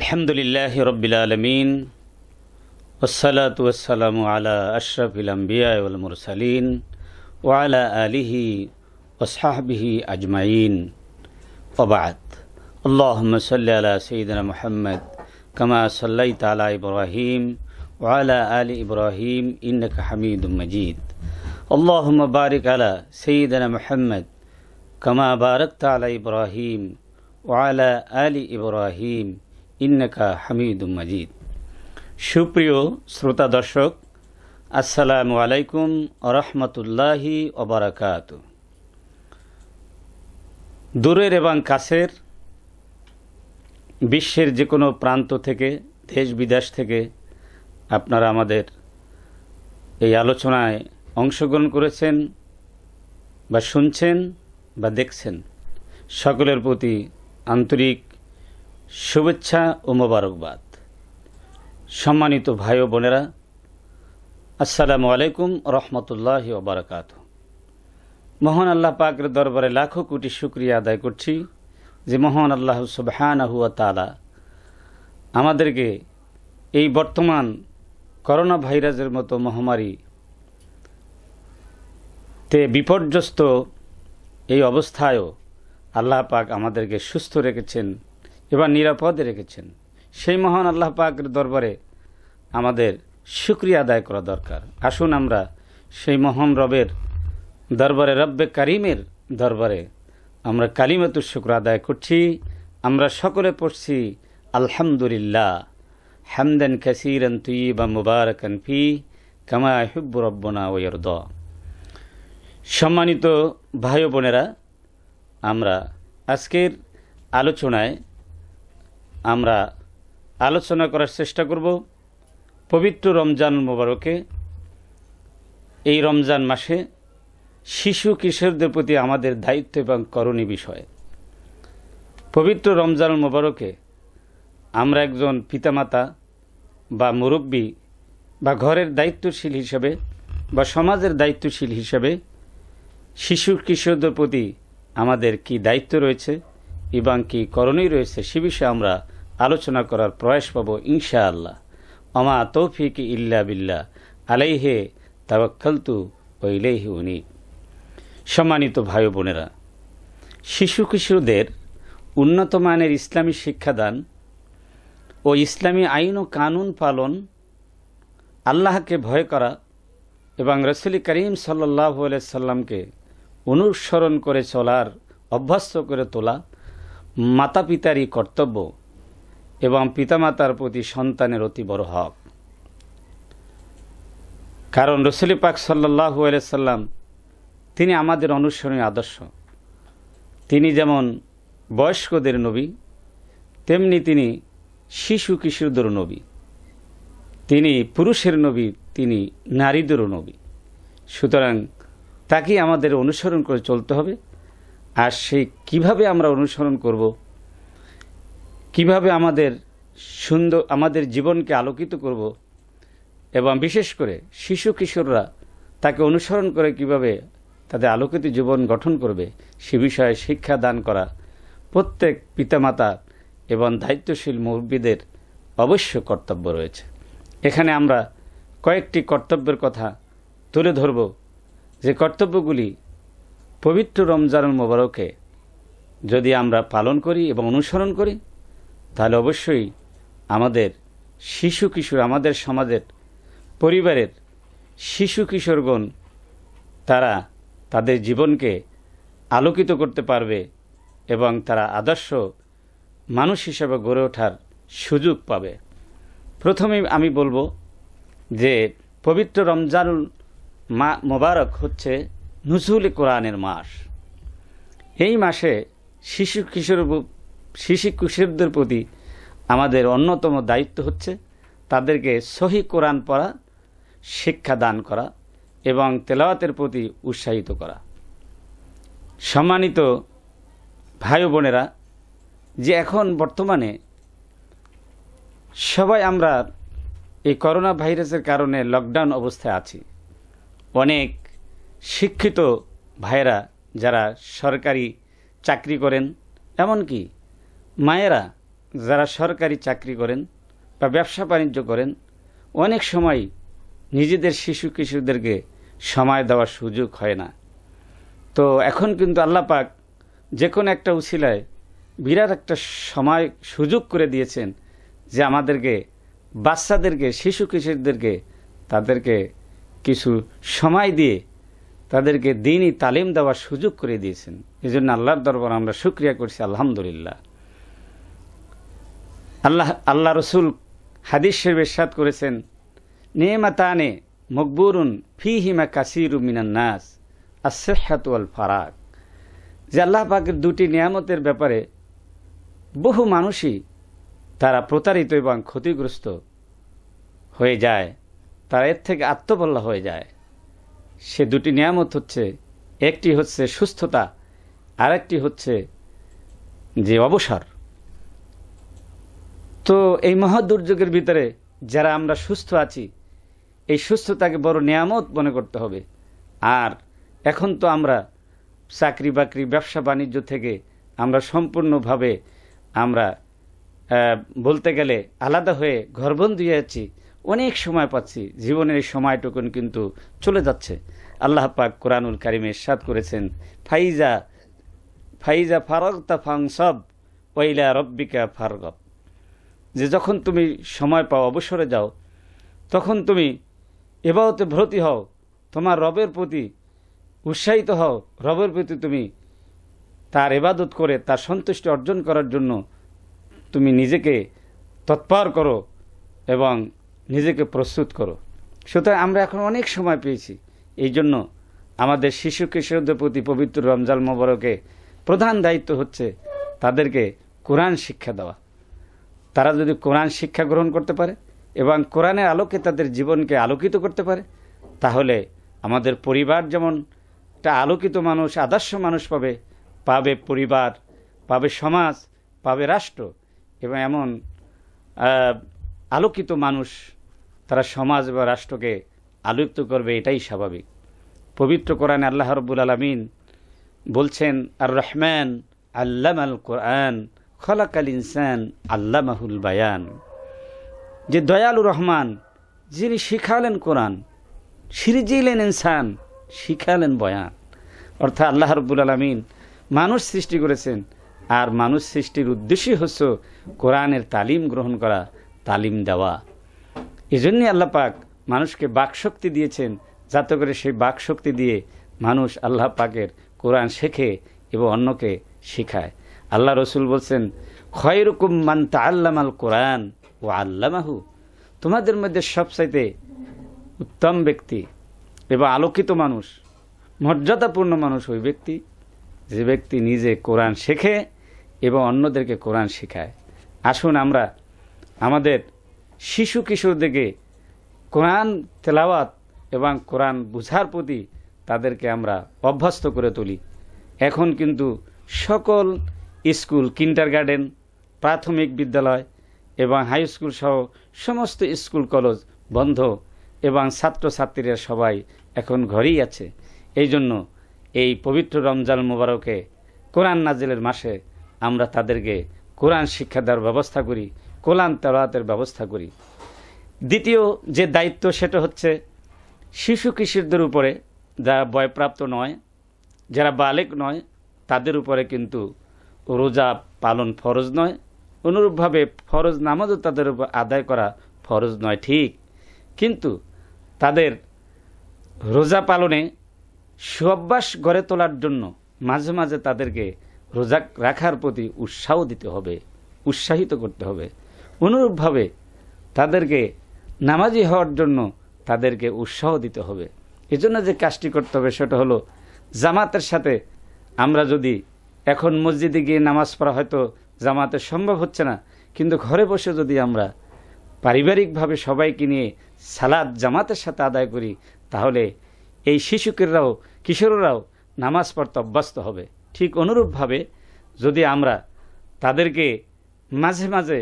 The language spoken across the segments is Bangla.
আলহামদুলিল্লাহি রাব্বিল আলামিন ওয়াসসালাতু ওয়াসসালামু আলা আশরাফিল আমবিয়া ওয়াল মুরসালিন ওয়া আলা আলিহি ওয়া সাহবিহি আজমাইন ওয়া বা'দ। আল্লাহুম্মা সাল্লি আলা সাইয়্যিদিনা মুহাম্মদ কামা সাল্লাইতা আলা ইব্রাহিম ওয়া আলা আলি ইব্রাহিম ইন্নাকা হামিদুম মাজিদ। আল্লাহুম্মা বারিক আলা সাইয়্যিদিনা মুহাম্মদ কামা বারাকতা আলা ইব্রাহিম ওয়া আলা আলি ইব্রাহিম ইন্নাকা হামিদুম মাজিদ। সুপ্রিয় শ্রোতা দর্শক, আসসালামু আলাইকুম ওয়া রাহমাতুল্লাহি ওয়া বারাকাতুহু। দূরের এবং কাছের বিশ্বের যে কোনো প্রান্ত থেকে, দেশ বিদেশ থেকে আপনারা আমাদের এই আলোচনায় অংশগ্রহণ করেছেন বা শুনছেন বা দেখছেন, সকলের প্রতি আন্তরিক শুভেচ্ছা ও মোবারকবাদ। সম্মানিত ভাই ও বোনেরা, আসসালামু আলাইকুম রহমতুল্লাহি ওয়া বারাকাতুহু। মহান আল্লাহ পাকের দরবারে লাখো কোটি শুকরিয়া আদায় করছি যে মহান আল্লাহ সুবহানাহু ওয়া তাআলা আমাদেরকে এই বর্তমান করোনা ভাইরাসের মতো মহামারীতে বিপর্যস্ত এই অবস্থায়ও আল্লাহ পাক আমাদেরকে সুস্থ রেখেছেন এবং নিরাপদে রেখেছেন। সেই মহান আল্লাহ পাকের দরবারে আমাদের শুকরিয়া আদায় করা দরকার। আসুন আমরা সেই মহান রবের দরবারে, রব্বে কারিমের দরবারে আমরা কালিমাতুশ শুকর আদায় করছি। আমরা সকলে পড়ছি আলহামদুলিল্লাহ হামদান কাসীরান তাইয়িবান মুবারাকান ফি কামা ইউহিব্বু রাব্বুনা ওয়া ইয়ারদা। সম্মানিত ভাই ও বোনেরা, আমরা আজকের আলোচনায় আমরা আলোচনা করার চেষ্টা করব পবিত্র রমজান মোবারকে। এই রমজান মাসে শিশু কিশোরদের প্রতি আমাদের দায়িত্ব এবং করণীয় বিষয়। পবিত্র রমজান মোবারকে আমরা একজন পিতামাতা বা মুরব্বী বা ঘরের দায়িত্বশীল হিসেবে বা সমাজের দায়িত্বশীল হিসেবে শিশু কিশোরদের প্রতি আমাদের কি দায়িত্ব রয়েছে এবং কি করণীয় রয়েছে সে বিষয়ে আমরা আলোচনা করার প্রয়াস পাব ইনশাআল্লাহ। ওমা তৌফিক ইল্লা বিল্লাহ আলাইহি তাওয়াক্কালতু ওয়া ইলাইহি উনীব। সম্মানিত ভাই ও বোনেরা, শিশু কিশোরদের উন্নত মানের ইসলামী শিক্ষাদান ও ইসলামী আইন ও কানুন পালন, আল্লাহকে ভয় করা এবং রাসূল করিম সাল্লাল্লাহু আলাইহি সাল্লামকে অনুসরণ করে চলার অভ্যস্ত করে তোলা মাতা পিতারই কর্তব্য এবং পিতামাতার প্রতি সন্তানের অতি বড় হক। কারণ রাসূল পাক সাল্লাল্লাহু আলাইহি সাল্লাম তিনি আমাদের অনুসরণীয় আদর্শ। তিনি যেমন বয়স্কদের নবী, তেমনি তিনি শিশু কিশোরদের নবী। তিনি পুরুষের নবী, তিনি নারীদেরও নবী। সুতরাং তাকে আমাদের অনুসরণ করে চলতে হবে। আর সেই কিভাবে আমরা অনুসরণ করব, কিভাবে আমাদের জীবনকে আলোকিত করব এবং বিশেষ করে শিশু কিশোররা তাকে অনুসরণ করে কিভাবে তাদের আলোকিত জীবন গঠন করবে সে বিষয়ে শিক্ষা দান করা প্রত্যেক পিতামাতা এবং দায়িত্বশীল মুরব্বিদের অবশ্য কর্তব্য রয়েছে। এখানে আমরা কয়েকটি কর্তব্যের কথা তুলে ধরব, যে কর্তব্যগুলি পবিত্র রমজানুল মোবারকে যদি আমরা পালন করি এবং অনুসরণ করি তাহলে অবশ্যই আমাদের শিশু কিশোর, আমাদের সমাজের পরিবারের শিশু কিশোরগণ তারা তাদের জীবনকে আলোকিত করতে পারবে এবং তারা আদর্শ মানুষ হিসেবে গড়ে ওঠার সুযোগ পাবে। প্রথমেই আমি বলবো যে পবিত্র রমজানুল মোবারক হচ্ছে নুজুল কোরআনের মাস। এই মাসে শিশু কিশোরদের প্রতি আমাদের অন্যতম দায়িত্ব হচ্ছে তাদেরকে সহি কোরআন পড়া, শিক্ষা দান করা এবং তেলাওয়াতের প্রতি উৎসাহিত করা। সম্মানিত ভাই ও বোনেরা, যে এখন বর্তমানে সবাই আমরা এই করোনা ভাইরাসের কারণে লকডাউন অবস্থায় আছি। অনেক শিক্ষিত ভাইয়েরা যারা সরকারি চাকরি করেন, এমনকি মায়েরা যারা সরকারি চাকরি করেন বা ব্যবসা বাণিজ্য করেন, অনেক সময় নিজেদের শিশু কিশোরদেরকে সময় দেওয়ার সুযোগ হয় না। তো এখন কিন্তু আল্লাহ পাক যে কোনো একটা উছিলায় বিরাট একটা সময় সুযোগ করে দিয়েছেন যে আমাদেরকে, বাচ্চাদেরকে, শিশু কিশোরদেরকে তাদেরকে কিছু সময় দিয়ে তাদেরকে দ্বীনি তালিম দেওয়ার সুযোগ করে দিয়েছেন। এই জন্য আল্লাহর দরবার আমরা শুকরিয়া করছি, আলহামদুলিল্লাহ। আল্লাহ রসুল হাদিস শরীফে ইরশাদ করেছেন, নেমাতানে মকবুরুন ফিহিমা কাসিরু মিনান নাস আস-সিহহাতু ওয়াল ফারাগ, যে আল্লাহ পাকের দুটি নিয়ামতের ব্যাপারে বহু মানুষই তারা প্রতারিত এবং ক্ষতিগ্রস্ত হয়ে যায়, তারা এর থেকে আত্মবল্লা হয়ে যায়। সে দুটি নিয়ামত হচ্ছে, একটি হচ্ছে সুস্থতা, আরেকটি হচ্ছে যে অবসর। তো এই মহা দুর্যোগের ভিতরে যারা আমরা সুস্থ আছি, এই সুস্থতাকে বড় নিয়ামত মনে করতে হবে। আর এখন তো আমরা চাকরি বাকরি, ব্যবসা বাণিজ্য থেকে আমরা সম্পূর্ণভাবে আমরা বলতে গেলে আলাদা হয়ে ঘরবন্দি আছি, অনেক সময় পাচ্ছি, জীবনের এই সময়টুকুন কিন্তু চলে যাচ্ছে। আল্লাহ পাক কোরআনুল কারিমে ইরশাদ করেছেন, ফাইজা ফারাগতা ফানসাব ওয়া ইলা রাব্বিকা ফারগাব, যে যখন তুমি সময় পাও, অবসরে যাও, তখন তুমি ইবাদতে ব্রতী হও, তোমার রবের প্রতি উৎসাহিত হও, রবের প্রতি তুমি তার ইবাদত করে তার সন্তুষ্টি অর্জন করার জন্য তুমি নিজেকে তৎপর করো এবং নিজেকে প্রস্তুত করো। সুতরাং আমরা এখন অনেক সময় পেয়েছি। এই জন্য আমাদের শিশু কিশোরদের প্রতি পবিত্র রমজান মোবারকে প্রধান দায়িত্ব হচ্ছে তাদেরকে কোরআন শিক্ষা দেওয়া। তারা যদি কোরআন শিক্ষা গ্রহণ করতে পারে এবং কোরআনের আলোকে তাদের জীবনকে আলোকিত করতে পারে, তাহলে আমাদের পরিবার যেমন একটা আলোকিত মানুষ, আদর্শ মানুষ পাবে পরিবার, পাবে সমাজ, পাবে রাষ্ট্র, এবং এমন আলোকিত মানুষ তারা সমাজ বা রাষ্ট্রকে আলোকিত করবে, এটাই স্বাভাবিক। পবিত্র কোরআনে আল্লাহ রাব্বুল আলামিন বলছেন, আর রহমান আল্লামাল কোরআন খলাকাল ইনসান আল্লামাহুল বায়ান, যে দয়ালু রহমান যিনি শিখালেন কোরআন, সিরজিলেন ইনসান, শিখালেন বয়ান। অর্থাৎ আল্লাহ রাব্বুল আলামিন মানুষ সৃষ্টি করেছেন, আর মানুষ সৃষ্টির উদ্দেশ্যই হচ্ছে কোরআনের তালিম গ্রহণ করা, তালিম দেওয়া। এজন্যই আল্লাহ পাক মানুষকে বাকশক্তি দিয়েছেন, যাতে করে সেই বাকশক্তি দিয়ে মানুষ আল্লাহ পাকের কোরআন শেখে এবং অন্যকে শেখায়। আল্লাহ রসুল বলছেন, খয়রুকুম মান তাআল্লামাল কোরআন ওয়া আল্লামাহু, তোমাদের মধ্যে সবচাইতে উত্তম ব্যক্তি এবং আলোকিত মানুষ, মর্যাদাপূর্ণ মানুষ ওই ব্যক্তি যে ব্যক্তি নিজে কোরআন শেখে এবং অন্যদেরকে কোরআন শেখায়। আসুন আমরা আমাদের শিশু কিশোরদেরকে কোরআন তেলাওয়াত এবং কোরআন বুঝার প্রতি তাদেরকে আমরা অভ্যস্ত করে তুলি। এখন কিন্তু সকল স্কুল, কিন্ডারগার্টেন, প্রাথমিক বিদ্যালয় এবং হাই স্কুল সহ সমস্ত স্কুল কলেজ বন্ধ এবং ছাত্রছাত্রীরা সবাই এখন ঘরেই আছে। এই জন্য এই পবিত্র রমজান মোবারকে কোরআন নাজিলের মাসে আমরা তাদেরকে কোরআন শিক্ষা দেওয়ার ব্যবস্থা করি, কোরআন তেলাওয়াতের ব্যবস্থা করি। দ্বিতীয় যে দায়িত্ব সেটা হচ্ছে শিশু কিশোরদের উপরে, যারা বয়প্রাপ্ত নয়, যারা বালেক নয়, তাদের উপরে কিন্তু রোজা পালন ফরজ নয়। অনুরূপভাবে ফরজ নামাজও তাদের উপর আদায় করা ফরজ নয়, ঠিক, কিন্তু তাদের রোজা পালনে সুঅভ্যাস গড়ে তোলার জন্য মাঝে মাঝে তাদেরকে রোজা রাখার প্রতি উৎসাহ দিতে হবে, উৎসাহিত করতে হবে। অনুরূপভাবে তাদেরকে নামাজি হওয়ার জন্য তাদেরকে উৎসাহ দিতে হবে। এজন্য যে কাজটি করতে হবে সেটা হলো জামাতের সাথে আমরা যদি এখন মসজিদে গিয়ে নামাজ পড়া হয়তো জামাতে সম্ভব হচ্ছে না, কিন্তু ঘরে বসে যদি আমরা পারিবারিকভাবে সবাইকে নিয়ে সালাত জামাতের সাথে আদায় করি, তাহলে এই শিশুকেরাও, কিশোররাও নামাজ পড়তে অভ্যস্ত হবে। ঠিক অনুরূপভাবে যদি আমরা তাদেরকে মাঝে মাঝে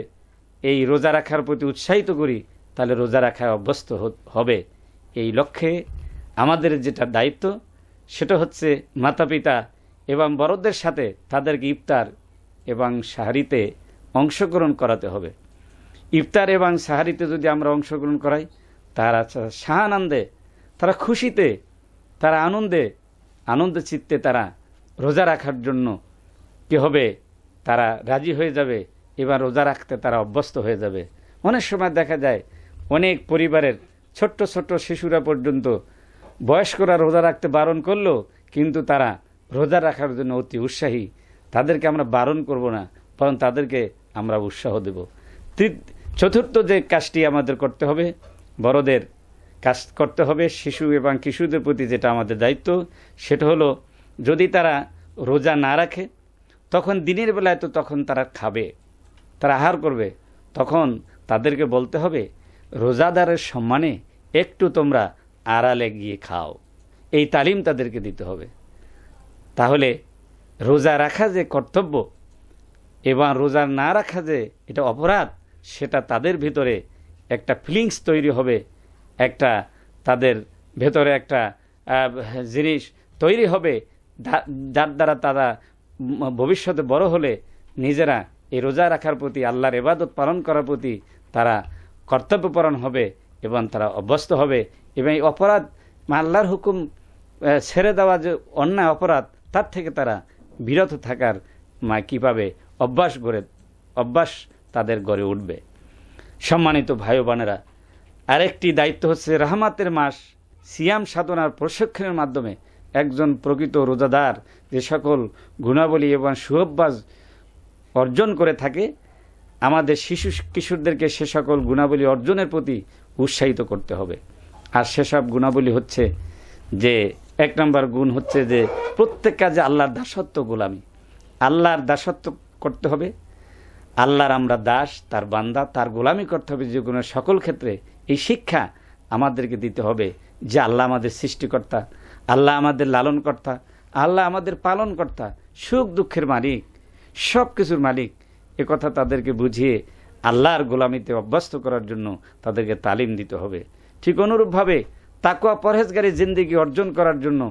এই রোজা রাখার প্রতি উৎসাহিত করি, তাহলে রোজা রাখায় অভ্যস্ত হবে। এই লক্ষ্যে আমাদের যেটা দায়িত্ব সেটা হচ্ছে মাতা পিতা এবং বড়দের সাথে তাদেরকে ইফতার এবং সাহারিতে অংশগ্রহণ করাতে হবে। ইফতার এবং সাহারিতে যদি আমরা অংশগ্রহণ করাই, তারা সাহানন্দে, তারা খুশিতে, তারা আনন্দ চিত্তে তারা রোজা রাখার জন্য কি হবে, তারা রাজি হয়ে যাবে এবং রোজা রাখতে তারা অভ্যস্ত হয়ে যাবে। অনেক সময় দেখা যায় অনেক পরিবারের ছোট্ট ছোট্ট শিশুরা পর্যন্ত বয়স্করা রোজা রাখতে বারণ করলো, কিন্তু তারা রোজা রাখার জন্য অতি উৎসাহী। তাদেরকে আমরা বারণ করব না, বরং তাদেরকে আমরা উৎসাহ দেব। চতুর্থ যে কাজটি আমাদের করতে হবে, বড়দের কাজ করতে হবে, শিশু এবং কিশোরদের প্রতি যেটা আমাদের দায়িত্ব, সেটা হলো যদি তারা রোজা না রাখে, তখন দিনের বেলায় তো তখন তারা খাবে, তারা আহার করবে, তখন তাদেরকে বলতে হবে রোজাদারের সম্মানে একটু তোমরা আড়ালে গিয়ে খাও। এই তালিম তাদেরকে দিতে হবে। তাহলে রোজা রাখা যে কর্তব্য এবং রোজা না রাখা যে এটা অপরাধ, সেটা তাদের ভিতরে একটা ফিলিংস তৈরি হবে, একটা তাদের ভেতরে একটা জিনিস তৈরি হবে, যার দ্বারা তারা ভবিষ্যতে বড় হলে নিজেরা এই রোজা রাখার প্রতি, আল্লাহর ইবাদত পালন করার প্রতি তারা কর্তব্যপরায়ণ হবে এবং তারা অভ্যস্ত হবে। এবং এই অপরাধ, আল্লাহর হুকুম ছেড়ে দেওয়া যে অন্যায় অপরাধ, তার থেকে তারা বিরত থাকার কীভাবে অভ্যাস তাদের গড়ে উঠবে। সম্মানিত ভাই ও বোনেরা, আরেকটি দায়িত্ব হচ্ছে রহমতের মাস সিয়াম সাধনার প্রশিক্ষণের মাধ্যমে একজন প্রকৃত রোজাদার যে সকল গুণাবলী এবং সুঅভ্যাস অর্জন করে থাকে, আমাদের শিশু কিশোরদেরকে সে সকল গুণাবলী অর্জনের প্রতি উৎসাহিত করতে হবে। আর সেসব গুণাবলী হচ্ছে যে, এক নম্বর গুণ হচ্ছে যে প্রত্যেক কাজে আল্লাহর দাসত্ব, গোলামি, আল্লাহর দাসত্ব করতে হবে। আল্লাহর আমরা দাস, তার বান্দা, তার গোলামি করতে হবে যে কোনো সকল ক্ষেত্রে। এই শিক্ষা আমাদেরকে দিতে হবে যে আল্লাহ আমাদের সৃষ্টিকর্তা, আল্লাহ আমাদের লালনকর্তা, আল্লাহ আমাদের পালনকর্তা, সুখ দুঃখের মালিক, সব কিছুর মালিক। একথা তাদেরকে বুঝিয়ে আল্লাহর গোলামিতে অভ্যস্ত করার জন্য তাদেরকে তালিম দিতে হবে। ঠিক অনুরূপভাবে তাকওয়া পরহেজগারী জিন্দেগি অর্জন করার জন্য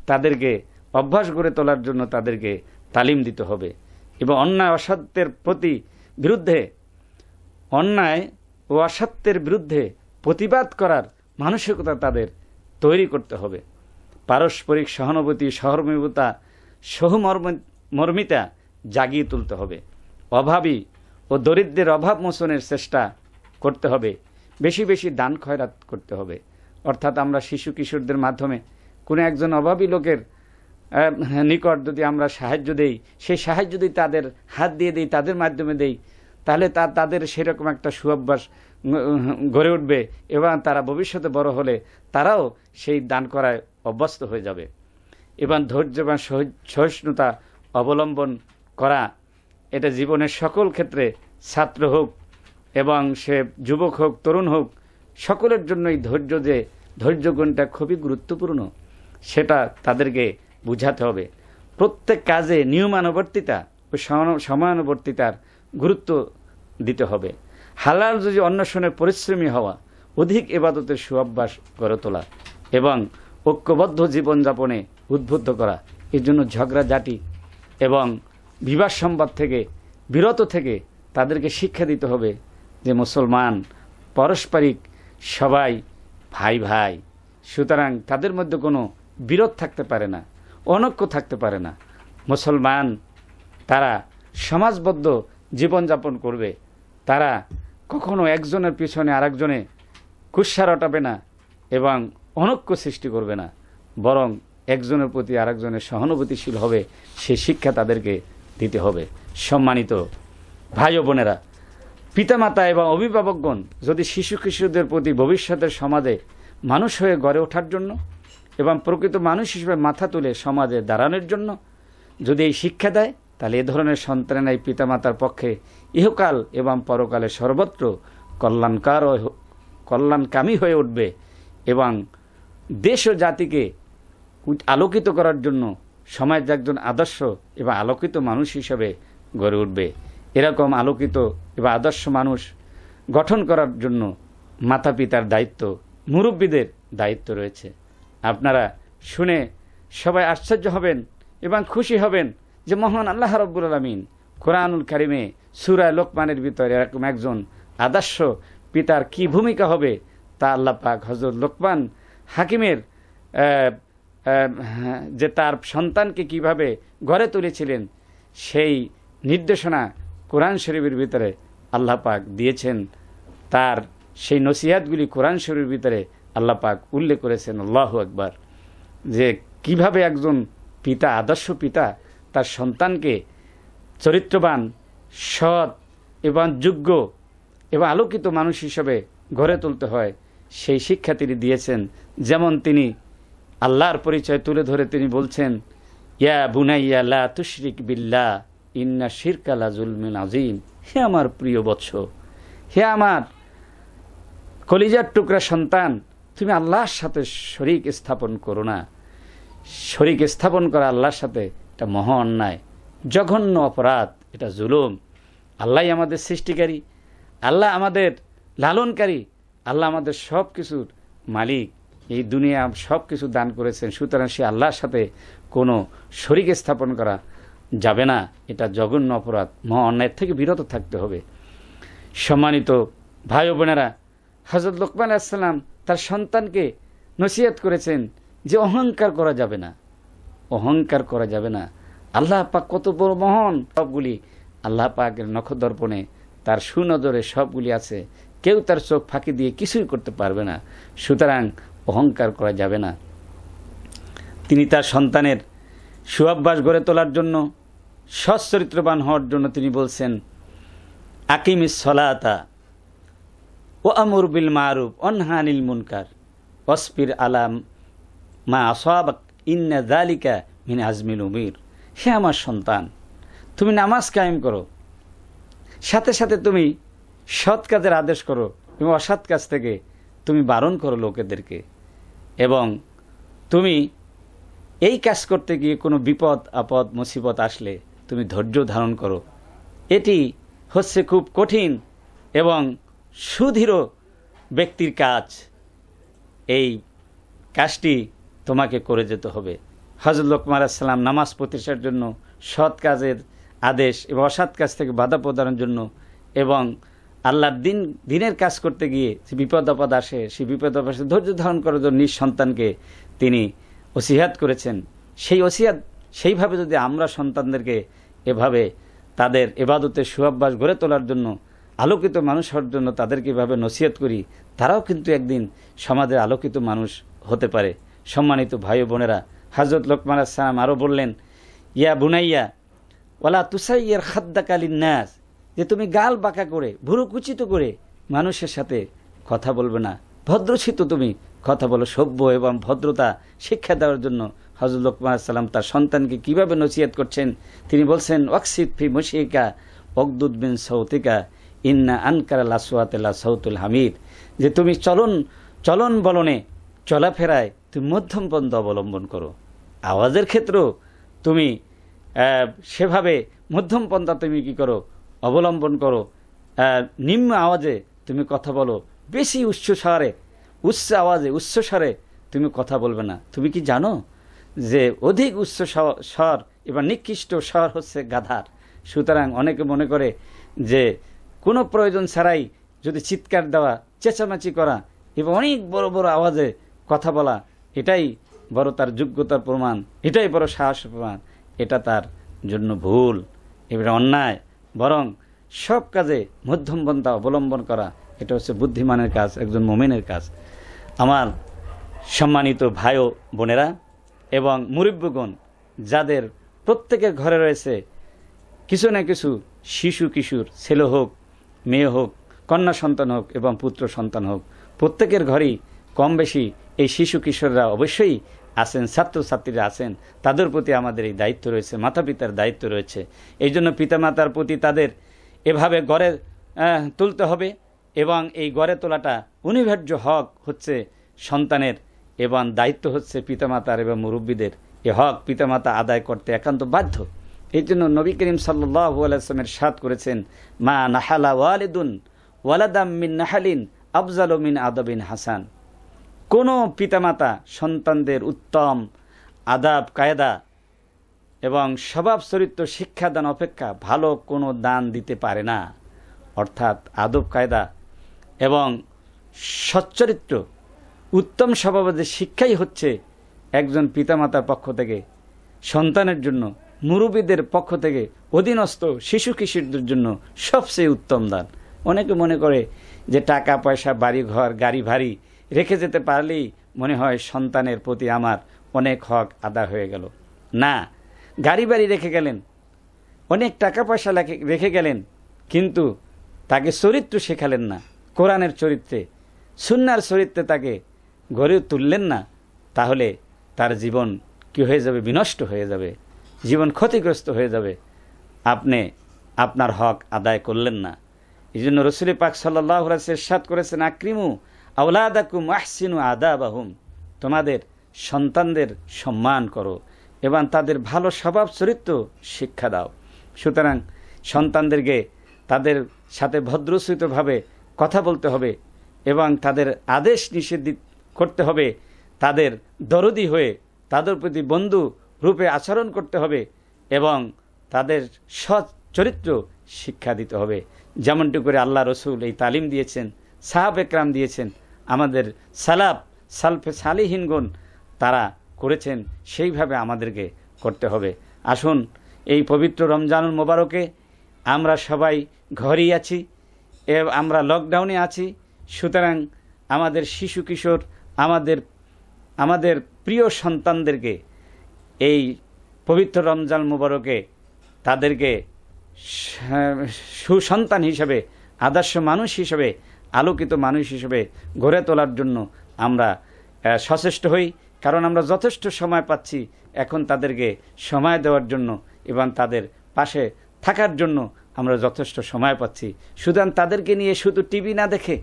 তাদেরকে অভ্যাস গড়ে তোলার জন্য তাদেরকে তালিম দিতে হবে। এবং অন্যায় অসত্যের বিরুদ্ধে, অন্যায় ও অসত্যের বিরুদ্ধে প্রতিবাদ করার মানসিকতা তাদের তৈরি করতে হবে। পারস্পরিক সহানুভূতি, সহমর্মিতা, সহমর্মিতা জাগিয়ে তুলতে হবে। অভাবী ও দরিদ্রের অভাব মোচনের চেষ্টা করতে হবে। বেশি বেশি দান খয়রাত করতে হবে। অর্থাৎ আমরা শিশু কিশোরদের মাধ্যমে কোনো একজন অভাবী লোকের নিকট যদি আমরা সাহায্য দেই, সেই সাহায্য যদি তাদের হাত দিয়ে দেই, তাদের মাধ্যমে দেই, তাহলে তাদের সেরকম একটা সুঅভ্যাস গড়ে উঠবে এবং তারা ভবিষ্যতে বড় হলে তারাও সেই দান করায় অভ্যস্ত হয়ে যাবে। এবং ধৈর্য এবং সহিষ্ণুতা অবলম্বন করা, এটা জীবনের সকল ক্ষেত্রে, ছাত্র হোক এবং সে যুবক হোক, তরুণ হোক, সকলের জন্যই ধৈর্য গুণটা খুবই গুরুত্বপূর্ণ, সেটা তাদেরকে বুঝাতে হবে। প্রত্যেক কাজে নিয়মানুবর্তিতা ও সময়ানুবর্তিতার গুরুত্ব দিতে হবে। হালাল রুজি অন্বেষণে পরিশ্রমী হওয়া, অধিক ইবাদতের সুঅভ্যাস গড়ে তোলা এবং ঐক্যবদ্ধ জীবনযাপনে উদ্বুদ্ধ করা। এর জন্য ঝগড়াঝাটি এবং বিবাদ সংবাদ থেকে বিরত থেকে তাদেরকে শিক্ষা দিতে হবে যে মুসলমান পারস্পরিক সবাই ভাই ভাই, সুতরাং তাদের মধ্যে কোনো বিরোধ থাকতে পারে না, অনৈক্য থাকতে পারে না। মুসলমান তারা সমাজবদ্ধ জীবনযাপন করবে, তারা কখনো একজনের পিছনে আরেকজনে কুৎসা রটাবে না এবং অনৈক্য সৃষ্টি করবে না, বরং একজনের প্রতি আরেকজনের সহানুভূতিশীল হবে, সেই শিক্ষা তাদেরকে দিতে হবে। সম্মানিত ভাই ও বোনেরা, পিতামাতা এবং অভিভাবকগণ যদি শিশু কিশোরদের প্রতি ভবিষ্যতের সমাজে মানুষ হয়ে গড়ে ওঠার জন্য এবং প্রকৃত মানুষ হিসেবে মাথা তুলে সমাজে দাঁড়ানোর জন্য যদি এই শিক্ষা দেয়, তাহলে এ ধরনের সন্তানেরা এই পিতামাতার পক্ষে ইহকাল এবং পরকালে সর্বত্র কল্যাণকামী হয়ে উঠবে এবং দেশ ও জাতিকে আলোকিত করার জন্য সমাজ একজন আদর্শ এবং আলোকিত মানুষ হিসেবে গড়ে উঠবে। এরকম আলোকিত এবং আদর্শ মানুষ গঠন করার জন্য মাতা পিতার দায়িত্ব, মুরব্বীদের দায়িত্ব রয়েছে। আপনারা শুনে সবাই আশ্চর্য হবেন এবং খুশি হবেন যে মহান আল্লাহ রাব্বুল আলামিন কোরআনুল কারিমে সূরা লোকমানের ভিতরে এরকম একজন আদর্শ পিতার কি ভূমিকা হবে তা আল্লাহ পাক হযরত লোকমান হাকিমের যে তার সন্তানকে কিভাবে গড়ে তুলেছিলেন সেই নির্দেশনা কোরআন শরীফের ভিতরে আল্লাহ পাক দিয়েছেন। তার সেই নসিহতগুলি কোরআন শরীফের ভিতরে আল্লাহ পাক উল্লেখ করেছেন। আল্লাহু আকবার। যে কিভাবে একজন পিতা, আদর্শ পিতা তার সন্তানকে চরিত্রবান, সৎ এবং যোগ্য এবং আলোকিত মানুষ হিসেবে গড়ে তুলতে হয়, সেই শিক্ষা তিনি দিয়েছেন। যেমন তিনি আল্লাহর পরিচয় তুলে ধরে তিনি বলছেন, ইয়া বুনাইয়া লা তুশরিক বিল্লাহ ইন্না শিরকা লা যুলমুন আযীম। হে আমার প্রিয় বৎস, হে আমার কলিজার টুকরা সন্তান, তুমি আল্লাহর সাথে শরীক স্থাপন করো না। শরীক স্থাপন করা আল্লাহর সাথে এটা মহা অন্যায়, জঘন্য অপরাধ, এটা জুলুম। আল্লাহই আমাদের সৃষ্টিকারী, আল্লাহ আমাদের লালনকারী, আল্লাহ আমাদের সব কিছুর মালিক, এই দুনিয়া সব কিছু দান করেছেন। সুতরাং সে আল্লাহর সাথে কোনো শরীক স্থাপন করা যাবে না, এটা জঘন্য অপরাধ, মহা অন্যায়ের থেকে বিরত থাকতে হবে। সম্মানিত ভাই ও বোনেরা, হযরত লোকমান আলাইহিস সালাম তার সন্তানকে নসিহত করেছেন যে অহংকার করা যাবে না, অহংকার করা যাবে না। আল্লাহ পাক কত বড় মহান, সবগুলি আল্লাহ পাকের নখদর্পণে তার সুনজরে সবগুলি আছে, কেউ তার চোখ ফাঁকি দিয়ে কিছুই করতে পারবে না। সুতরাং অহংকার করা যাবে না। তিনি তার সন্তানের সুঅভ্যাস গড়ে তোলার জন্য, সচ্চরিত্রবান হওয়ার জন্য তিনি বলছেন, আকিমিস সলাতা ও আমর বিল মারুফ ওয়ানহা আনিল মুনকার ওয়াসবির আলা মা আসাবাক ইন্না যালিকা মিন আজমিল উমির। হে আমার সন্তান, তুমি নামাজ কায়েম করো, সাথে সাথে তুমি সৎ কাজের আদেশ করো এবং অসৎ কাজ থেকে তুমি বারণ করো লোকেদেরকে, এবং তুমি এই কাজ করতে গিয়ে কোনো বিপদ আপদ মুসিবত আসলে তুমি ধৈর্য ধারণ করো। এটি হচ্ছে খুব কঠিন এবং সুদৃঢ় ব্যক্তির কাজ। এই কাজটি তোমাকে করে যেতে হবে। হযরত লোকমান আলাইহিস সালাম নামাজ প্রতিষ্ঠার জন্য, সৎ কাজের আদেশ এবং অসৎ কাজ থেকে বাধা প্রদানের জন্য এবং আল্লাহর দিনের কাজ করতে গিয়ে যে বিপদ আপদ আসে, সেই বিপদ আপদ ধৈর্য ধারণ করার জন্য নিজ সন্তানকে তিনি ওসিয়াত করেছেন। সেই ওসিয়াত সেইভাবে যদি আমরা সন্তানদেরকে এভাবে তাদের ইবাদতের সুঅভ্যাস গড়ে তোলার জন্য, আলোকিত মানুষ হওয়ার জন্য তাদেরকে এভাবে নসিহত করি, তারাও কিন্তু একদিন সমাজের আলোকিত মানুষ হতে পারে। সম্মানিত ভাই ও বোনেরা, হযরত লোকমান আলাইহিস সালাম আরও বললেন, ইয়া বুনাইয়া ওয়ালা তুসাইয়ির খাদ্দাকা লিন্নাস, যে তুমি গাল বাঁকা করে, ভুরু কুচিত করে মানুষের সাথে কথা বলবে না, ভদ্রচিত তুমি কথা বলো। সভ্য এবং ভদ্রতা শিক্ষা দেওয়ার জন্য হযরত লোকমান আলাইহিস সালাম তার সন্তানকে কিভাবে নসিহত করছেন তিনি বলছেন, ওয়াকসিদ ফি মুশিকা ওয়াগদুদ বিন সাউতিকা ইন্না আনকারাল আসওয়াতি লা সাউতুল হামিদ, যে তুমি চলন বলনে, চলাফেরায় তুমি মধ্যম পন্থা অবলম্বন করো। আওয়াজের ক্ষেত্রেও তুমি সেভাবে মধ্যম পন্থা তুমি কি করো, অবলম্বন করো। নিম্ন আওয়াজে তুমি কথা বলো, বেশি উচ্চ আওয়াজে উচ্চস্বরে তুমি কথা বলবে না। তুমি কি জানো যে অধিক উচ্চ স্বর এবং নিকৃষ্ট স্বর হচ্ছে গাধার। সুতরাং অনেকে মনে করে যে কোনো প্রয়োজন ছাড়াই যদি চিৎকার দেওয়া, চেঁচামেচি করা এবং অনেক বড় বড় আওয়াজে কথা বলা, এটাই বড় তার যোগ্যতার প্রমাণ, এটাই বড় সাহসের প্রমাণ। এটা তার জন্য ভুল, এটা অন্যায়। বরং সব কাজে মধ্যম পন্থা অবলম্বন করা, এটা হচ্ছে বুদ্ধিমানের কাজ, একজন মুমিনের কাজ। আমার সম্মানিত ভাই ও বোনেরা এবং মুরব্বিগণ, যাদের প্রত্যেকের ঘরে রয়েছে কিছু না কিছু শিশু কিশোর, ছেলে হোক মেয়ে হোক, কন্যা সন্তান হোক এবং পুত্র সন্তান হোক, প্রত্যেকের ঘরেই কম বেশি এই শিশু কিশোররা অবশ্যই আছেন, ছাত্রছাত্রীরা আছেন। তাদের প্রতি আমাদের এই দায়িত্ব রয়েছে, মাতা পিতার দায়িত্ব রয়েছে। এই জন্য পিতামাতার প্রতি তাদের এভাবে গড়ে তুলতে হবে এবং এই গড়ে তোলাটা অনিবার্য হক হচ্ছে সন্তানের এবং দায়িত্ব হচ্ছে পিতামাতার এবং মুরব্বীদের। এ হক পিতামাতা আদায় করতে একান্ত বাধ্য। এই জন্য নবী করিম সাল্লাল্লাহু আলাইহি ওয়াসাল্লাম ইরশাদ করেছেন, মা নাহালা ওয়ালিদুন ওয়ালাদাম মিন নাহালিন আফজালু মিন আদাবিন হাসান। কোনো পিতামাতা সন্তানদের উত্তম আদাব কায়দা এবং স্বভাব চরিত্র শিক্ষাদান অপেক্ষা ভালো কোনো দান দিতে পারে না। অর্থাৎ আদব কায়দা এবং সচ্চরিত্র উত্তম স্বভাবের শিক্ষাই হচ্ছে একজন পিতামাতার পক্ষ থেকে সন্তানের জন্য, মুরব্বীদের পক্ষ থেকে অধীনস্থ শিশু কিশোরদের জন্য সবচেয়ে উত্তম দান। অনেকে মনে করে যে টাকা পয়সা, বাড়ি ঘর, গাড়ি ভাড়ি রেখে যেতে পারলেই মনে হয় সন্তানের প্রতি আমার অনেক হক আদায় হয়ে গেল। না, গাড়ি বাড়ি রেখে গেলেন, অনেক টাকা পয়সা রেখে গেলেন, কিন্তু তাকে চরিত্র শেখালেন না, কোরআনের চরিত্রে, সুন্নাহর চরিত্রে তাকে গড়ে তুললেন না, তাহলে তার জীবন কি হয়ে যাবে? বিনষ্ট হয়ে যাবে, জীবন ক্ষতিগ্রস্ত হয়ে যাবে। আপনি আপনার হক আদায় করলেন না। এই জন্য রাসূল পাক সাল্লাল্লাহু আলাইহি ওয়াসাল্লাম ইরশাদ করেছেন, আকরিমু আওলাদাকুম আহসিনু আদাবাহুম, তোমাদের সন্তানদের সম্মান করো এবং তাদের ভালো স্বভাব চরিত্র শিক্ষা দাও। সুতরাং সন্তানদেরকে তাদের সাথে ভদ্রসূচিতভাবে কথা বলতে হবে এবং তাদের আদেশ নিষেধ করতে হবে, তাদের দরদি হয়ে তাদের প্রতি বন্ধু রূপে আচরণ করতে হবে এবং তাদের সৎ চরিত্র শিক্ষা দিতে হবে। যেমনটি করে আল্লাহ রসুল এই তালিম দিয়েছেন, সাহাবা একরাম দিয়েছেন, আমাদের সালফে সালিহিনগণ তারা করেছেন, সেইভাবে আমাদেরকে করতে হবে। আসুন এই পবিত্র রমজানুল মোবারকে আমরা সবাই ঘরেই আছি, আমরা লকডাউনে আছি। সুতরাং আমাদের শিশু কিশোর, আমাদের প্রিয় সন্তানদেরকে এই পবিত্র রমজান মোবারকে তাদেরকে সুসন্তান হিসেবে, আদর্শ মানুষ হিসেবে, আলোকিত মানুষ হিসেবে গড়ে তোলার জন্য আমরা সচেষ্ট হই। কারণ আমরা যথেষ্ট সময় পাচ্ছি এখন তাদেরকে সময় দেওয়ার জন্য এবং তাদের পাশে থাকার জন্য আমরা যথেষ্ট সময় পাচ্ছি। সুতরাং তাদেরকে নিয়ে শুধু টিভি না দেখে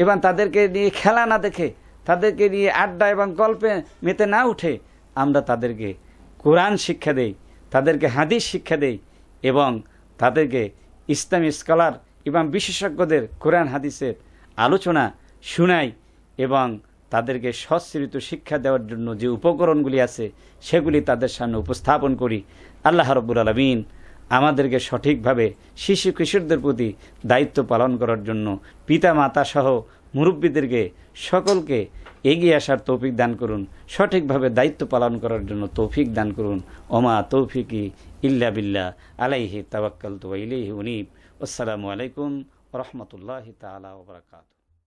এবং তাদেরকে নিয়ে খেলা না দেখে, তাদেরকে নিয়ে আড্ডা এবং গল্পে মেতে না উঠে আমরা তাদেরকে কোরআন শিক্ষা দেই, তাদেরকে হাদিস শিক্ষা দেই এবং তাদেরকে ইসলামী স্কলার এবং বিশেষজ্ঞদের কোরআন হাদিসের আলোচনা শুনাই এবং তাদেরকে সচ্চরিত্র শিক্ষা দেওয়ার জন্য যে উপকরণগুলি আছে সেগুলি তাদের সামনে উপস্থাপন করি। আল্লাহ রাব্বুল আলামিন আমাদেরকে সঠিকভাবে শিশু কিশোরদের প্রতি দায়িত্ব পালন করার জন্য পিতা মাতা সহ মুরব্বীদেরকে সকলকে এগিয়ে আসার তৌফিক দান করুন, সঠিকভাবে দায়িত্ব পালন করার জন্য তৌফিক দান করুন। ওমা তৌফিকি ইল্লা বিল্লাহ, আলাইহি তাওয়াক্কালতু ওয়া ইলাইহি উনীব। আসসালামু আলাইকুম ওয়া রাহমাতুল্লাহি তাআলা ওয়া বারাকাতুহু।